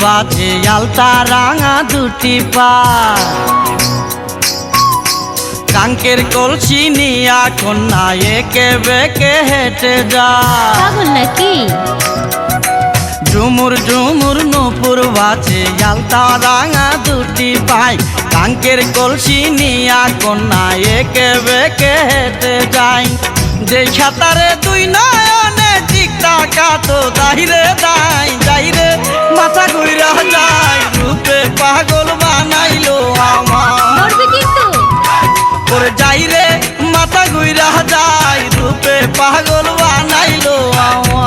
বাজে আলতা রাঙা দুটি পা, কাঙ্কের কলসি নিয়া কন্যা একে বেকে হেঁটে যায়। পাগল নাকি? ঝুমুর ঝুমুর নূপুর বাজে আলতা রাঙা দুটি পাই, কাঙ্কের কলসি নিয়া কন্যা একে বেকে হেঁটে যায়। যে সাঁতারে দুই নয়নে টিকটা কাতো দাইরে দাই যাইরে, মাথা ঘুরা যায় রূপে পাগল বানাইলো আমার। কিন্তু ওরে যাইরে মাথা ঘুরা যায় রূপে পাগল বানাইলো আমার।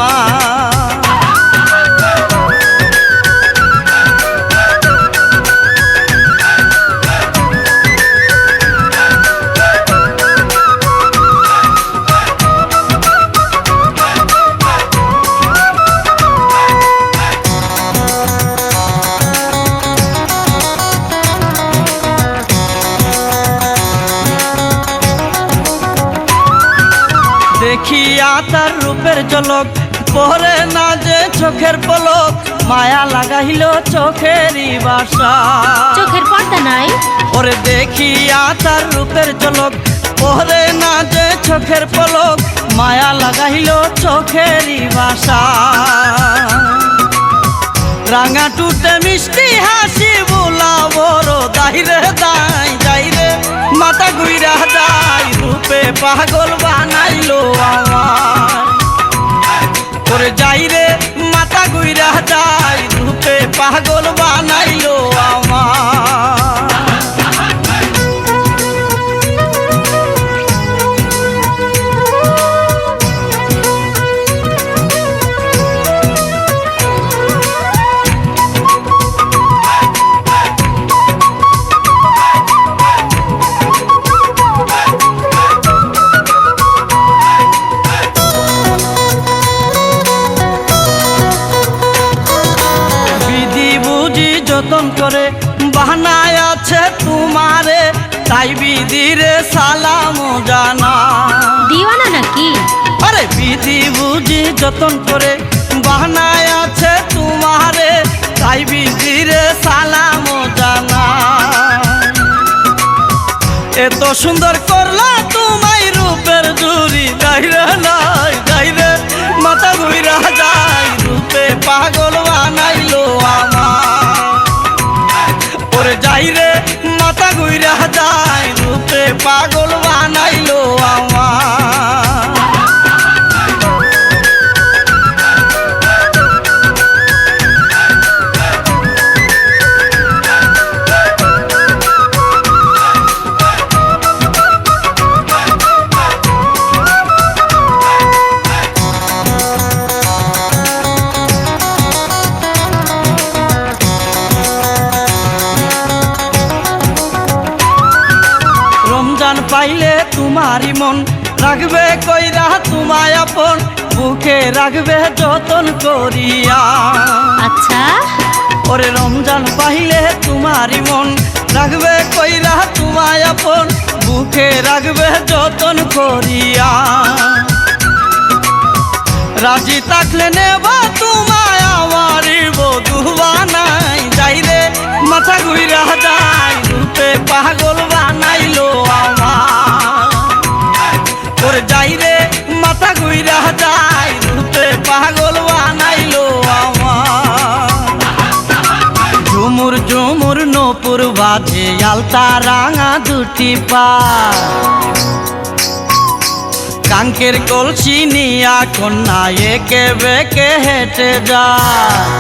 দেখিয়া তার রূপের ঝলক পরে না যে চোখের পলক, মায়া লাগাইল চোখেরই বাসা। চোখের পর্দা নাই? ওরে দেখিয়া তার রূপের ঝলক পরে না যে চোখের পলক, মায়া লাগাইল চোখেরই বাসা। রাঙা টুটে মিষ্টি হাসি বোলা বড় দাইরে দাই যাইরে, মাথা ঘুরা যায় রূপে পাগল বানাইলো আমার। ওরে যাইরে মাথা ঘুরা যায় রূপে পাগল বানাইলো আমার। যতন করে বাহানায় আছে তোমারে, তাই বিধিরে সালাম জানা। দিওয়ানা নাকি? আরে বিধি বুঝি যতন করে বাহানায় আছে তোমারে, তাই বিধিরে সালাম জানা। এত সুন্দর করলা তোমায় রূপের জুড়ি যাইরে নাই যাইরে, মাথা ঘুরা যায় রূপে পাগল বানাইলো আমার। ওরে যাইরে মাথা ঘুরা যায় রূপে পাগল বানাইলো আমার। পাইলে তোমারি মন রাখবে কইরা তোমায় আপন, বুকে রাখবে যতন করিয়া। আচ্ছা ওরে রমজান পাইলে তোমারি মন রাখবে কইরা তোমায় আপন, বুকে রাখবে যতন করিয়া। রাজি থাকলে নেব তোমায় আমারি বধূ বানাই যাইরে, মাথা ঘুরা যায় রূপে পাগল বানাইলো আমার। ওরে যাইরে মাথা ঘুরা যায় রূপে পাগল বানাইলো আমার। ঝুমুর ঝুমুর নূপুর বাজে আলতা রাঙা দুটি পা, কাঙ্কের কলসি নিয়া কন্যা একে বেকে হেঁটে যায়।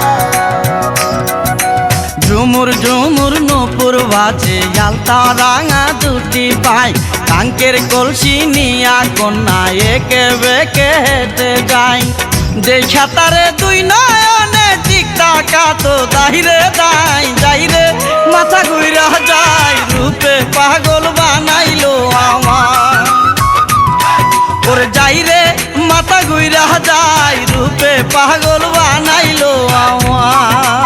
ঝুমুর ঝুমুর নূপুর বাজে আলতা রাঙা দুটি পাই, কাঙ্কের কলসি নিয়া কন্যা একে বেকে হেঁটে যায়। যে সাঁতারে দুই নয়নে টিকটা কাতো দাইরে দাই যাইরে, মাথা ঘুরা যায় রূপে পাগল বানাইলো আমার। ওরে যাইরে মাথা ঘুরা যায় রূপে পাগল বানাইলো আমার।